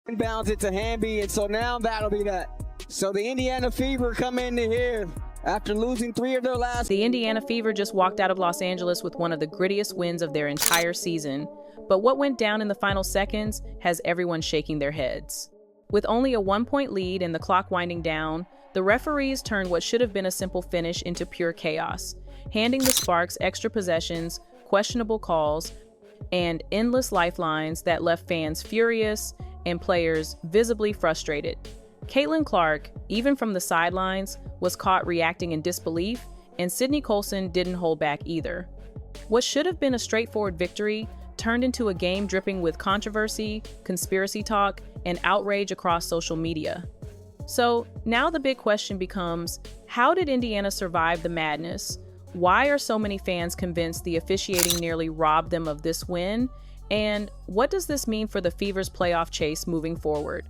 Inbounds it to Hamby, and so now that'll be that. So the Indiana Fever come into here after losing 3 of their last. The Indiana Fever just walked out of Los Angeles with one of the grittiest wins of their entire season, but what went down in the final seconds has everyone shaking their heads. With only a 1-point lead and the clock winding down, the referees turned what should have been a simple finish into pure chaos, handing the Sparks extra possessions, questionable calls, and endless lifelines that left fans furious and players visibly frustrated. Caitlin Clark, even from the sidelines, was caught reacting in disbelief, and Sydney Colson didn't hold back either. What should have been a straightforward victory turned into a game dripping with controversy, conspiracy talk, and outrage across social media. So now the big question becomes, how did Indiana survive the madness? Why are so many fans convinced the officiating nearly robbed them of this win? And what does this mean for the Fever's playoff chase moving forward?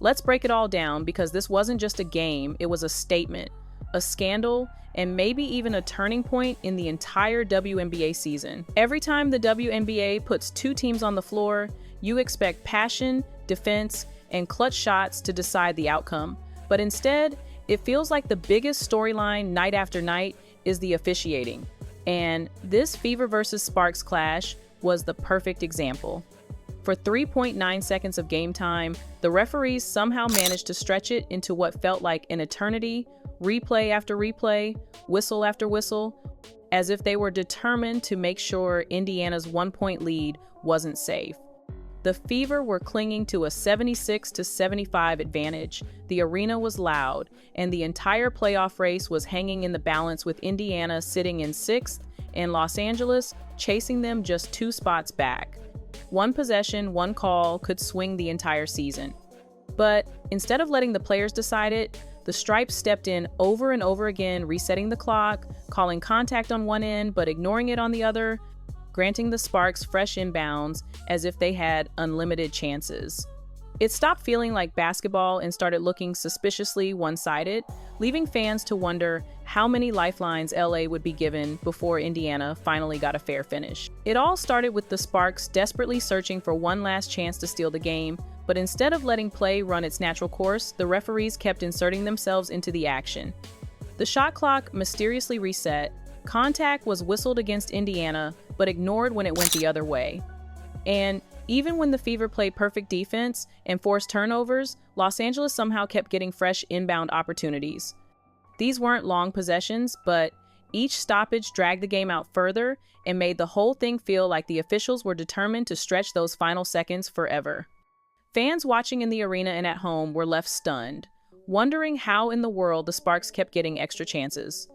Let's break it all down, because this wasn't just a game, it was a statement, a scandal, and maybe even a turning point in the entire WNBA season. Every time the WNBA puts 2 teams on the floor, you expect passion, defense, and clutch shots to decide the outcome. But instead, it feels like the biggest storyline night after night is the officiating. And this Fever versus Sparks clash was the perfect example. For 3.9 seconds of game time, the referees somehow managed to stretch it into what felt like an eternity, replay after replay, whistle after whistle, as if they were determined to make sure Indiana's 1-point lead wasn't safe. The Fever were clinging to a 76-75 advantage. The arena was loud, and the entire playoff race was hanging in the balance, with Indiana sitting in 6th and Los Angeles chasing them just 2 spots back. One possession, one call could swing the entire season. But instead of letting the players decide it, the Stripes stepped in over and over again, resetting the clock, calling contact on one end but ignoring it on the other, granting the Sparks fresh inbounds as if they had unlimited chances. It stopped feeling like basketball and started looking suspiciously one-sided, leaving fans to wonder how many lifelines LA would be given before Indiana finally got a fair finish. It all started with the Sparks desperately searching for one last chance to steal the game, but instead of letting play run its natural course, the referees kept inserting themselves into the action. The shot clock mysteriously reset, contact was whistled against Indiana, but ignored when it went the other way. And even when the Fever played perfect defense and forced turnovers, Los Angeles somehow kept getting fresh inbound opportunities. These weren't long possessions, but each stoppage dragged the game out further and made the whole thing feel like the officials were determined to stretch those final seconds forever. Fans watching in the arena and at home were left stunned, wondering how in the world the Sparks kept getting extra chances.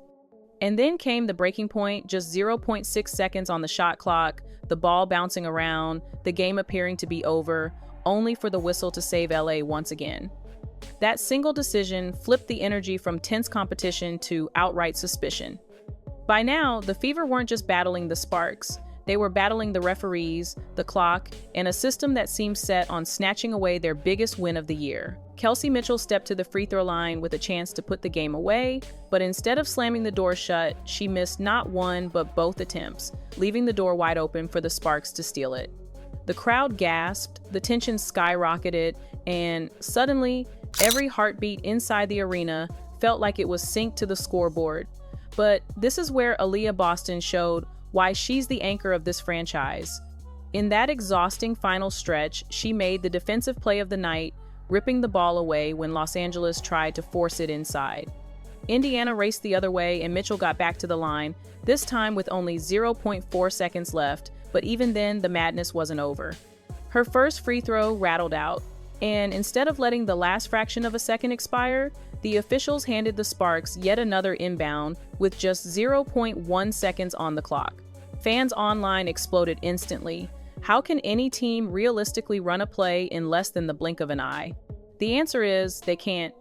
And then came the breaking point, just 0.6 seconds on the shot clock, the ball bouncing around, the game appearing to be over, only for the whistle to save LA once again. That single decision flipped the energy from tense competition to outright suspicion. By now, the Fever weren't just battling the Sparks. They were battling the referees, the clock, and a system that seemed set on snatching away their biggest win of the year. Kelsey Mitchell stepped to the free throw line with a chance to put the game away, but instead of slamming the door shut, she missed not one but both attempts, leaving the door wide open for the Sparks to steal it. The crowd gasped, the tension skyrocketed, and suddenly, every heartbeat inside the arena felt like it was synced to the scoreboard. But this is where Aaliyah Boston showed why she's the anchor of this franchise. In that exhausting final stretch, she made the defensive play of the night, ripping the ball away when Los Angeles tried to force it inside. Indiana raced the other way and Mitchell got back to the line, this time with only 0.4 seconds left, but even then the madness wasn't over. Her first free throw rattled out, and instead of letting the last fraction of a second expire, the officials handed the Sparks yet another inbound with just 0.1 seconds on the clock. Fans online exploded instantly. How can any team realistically run a play in less than the blink of an eye? The answer is they can't.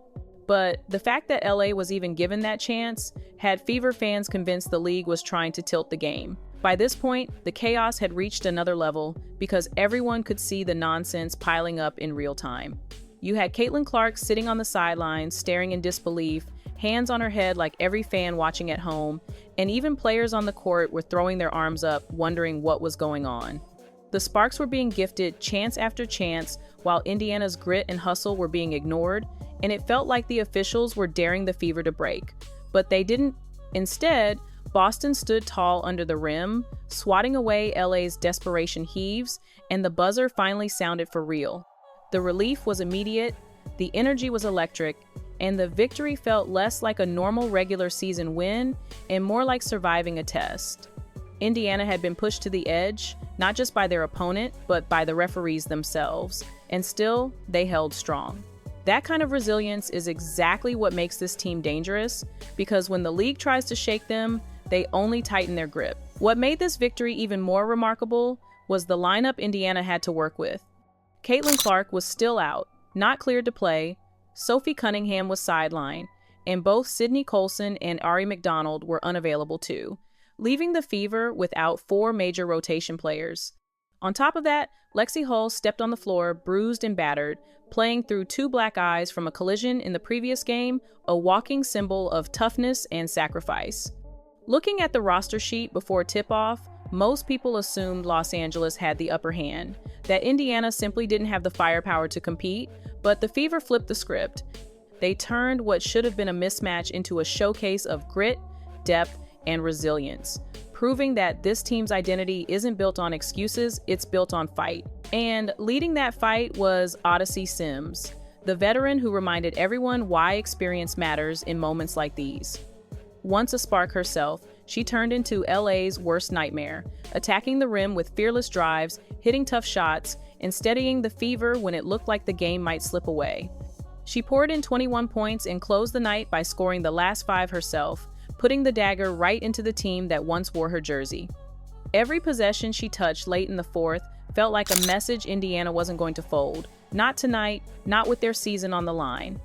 But the fact that LA was even given that chance had Fever fans convinced the league was trying to tilt the game. By this point, the chaos had reached another level because everyone could see the nonsense piling up in real time. You had Caitlin Clark sitting on the sidelines, staring in disbelief, hands on her head like every fan watching at home, and even players on the court were throwing their arms up, wondering what was going on. The Sparks were being gifted chance after chance, while Indiana's grit and hustle were being ignored, and it felt like the officials were daring the Fever to break. But they didn't. Instead, Boston stood tall under the rim, swatting away LA's desperation heaves, and the buzzer finally sounded for real. The relief was immediate, the energy was electric, and the victory felt less like a normal regular season win and more like surviving a test. Indiana had been pushed to the edge, not just by their opponent, but by the referees themselves, and still, they held strong. That kind of resilience is exactly what makes this team dangerous, because when the league tries to shake them, they only tighten their grip. What made this victory even more remarkable was the lineup Indiana had to work with. Caitlin Clark was still out, not cleared to play. Sophie Cunningham was sidelined, and both Sydney Colson and Ari McDonald were unavailable too, leaving the Fever without 4 major rotation players. On top of that, Lexie Hull stepped on the floor, bruised and battered, playing through 2 black eyes from a collision in the previous game, a walking symbol of toughness and sacrifice. Looking at the roster sheet before tip-off, most people assumed Los Angeles had the upper hand, that Indiana simply didn't have the firepower to compete, but the Fever flipped the script. They turned what should have been a mismatch into a showcase of grit, depth, and resilience, proving that this team's identity isn't built on excuses, it's built on fight. And leading that fight was Odyssey Sims, the veteran who reminded everyone why experience matters in moments like these. Once a spark herself, she turned into LA's worst nightmare, attacking the rim with fearless drives, hitting tough shots, and steadying the Fever when it looked like the game might slip away. She poured in 21 points and closed the night by scoring the last 5 herself, putting the dagger right into the team that once wore her jersey. Every possession she touched late in the fourth felt like a message Indiana wasn't going to fold. Not tonight, not with their season on the line.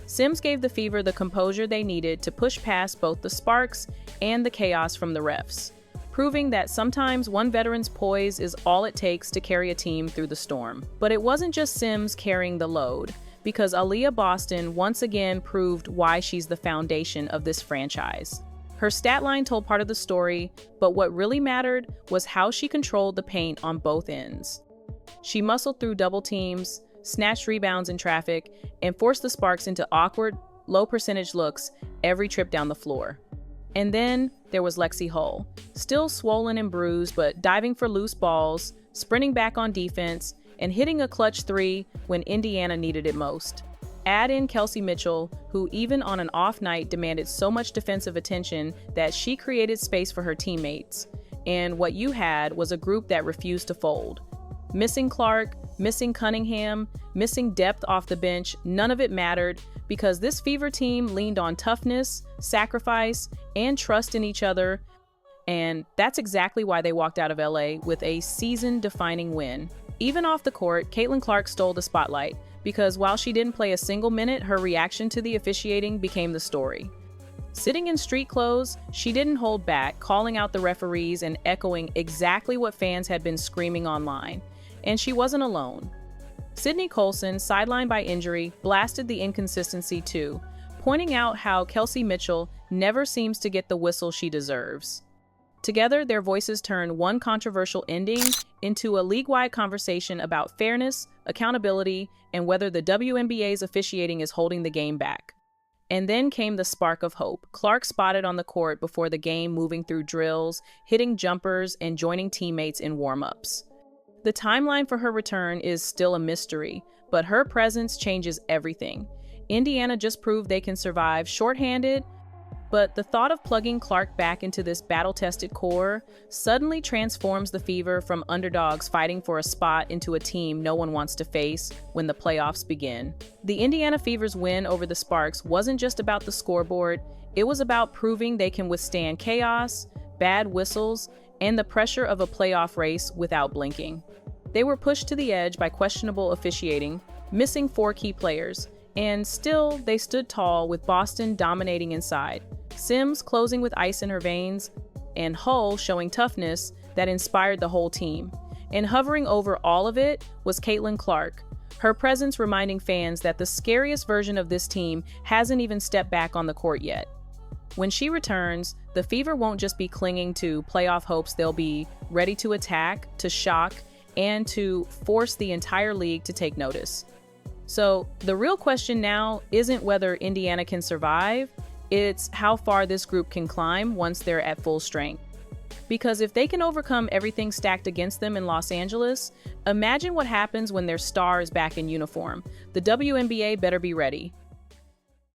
Sims gave the Fever the composure they needed to push past both the sparks and the chaos from the refs, proving that sometimes one veteran's poise is all it takes to carry a team through the storm. But it wasn't just Sims carrying the load, because Aaliyah Boston once again proved why she's the foundation of this franchise. Her stat line told part of the story, but what really mattered was how she controlled the paint on both ends. She muscled through double teams, snatched rebounds in traffic, and forced the Sparks into awkward, low-percentage looks every trip down the floor. And then there was Lexie Hull, still swollen and bruised, but diving for loose balls, sprinting back on defense, and hitting a clutch 3 when Indiana needed it most. Add in Kelsey Mitchell, who even on an off night demanded so much defensive attention that she created space for her teammates. And what you had was a group that refused to fold. Missing Clark, missing Cunningham, missing depth off the bench, none of it mattered because this Fever team leaned on toughness, sacrifice, and trust in each other. And that's exactly why they walked out of LA with a season-defining win. Even off the court, Caitlin Clark stole the spotlight because while she didn't play a single minute, her reaction to the officiating became the story. Sitting in street clothes, she didn't hold back, calling out the referees and echoing exactly what fans had been screaming online. And she wasn't alone. Sydney Colson, sidelined by injury, blasted the inconsistency too, pointing out how Kelsey Mitchell never seems to get the whistle she deserves. Together, their voices turned one controversial ending into a league-wide conversation about fairness, accountability, and whether the WNBA's officiating is holding the game back. And then came the spark of hope. Clark spotted on the court before the game, moving through drills, hitting jumpers, and joining teammates in warm-ups. The timeline for her return is still a mystery, but her presence changes everything. Indiana just proved they can survive shorthanded, but the thought of plugging Clark back into this battle-tested core suddenly transforms the Fever from underdogs fighting for a spot into a team no one wants to face when the playoffs begin. The Indiana Fever's win over the Sparks wasn't just about the scoreboard, it was about proving they can withstand chaos, bad whistles, and the pressure of a playoff race without blinking. They were pushed to the edge by questionable officiating, missing 4 key players, and still they stood tall with Boston dominating inside. Sims closing with ice in her veins, and Hull showing toughness that inspired the whole team. And hovering over all of it was Caitlin Clark, her presence reminding fans that the scariest version of this team hasn't even stepped back on the court yet. When she returns, the Fever won't just be clinging to playoff hopes, they'll be ready to attack, to shock, and to force the entire league to take notice. So the real question now isn't whether Indiana can survive, it's how far this group can climb once they're at full strength. Because if they can overcome everything stacked against them in Los Angeles, imagine what happens when their star is back in uniform. The WNBA better be ready.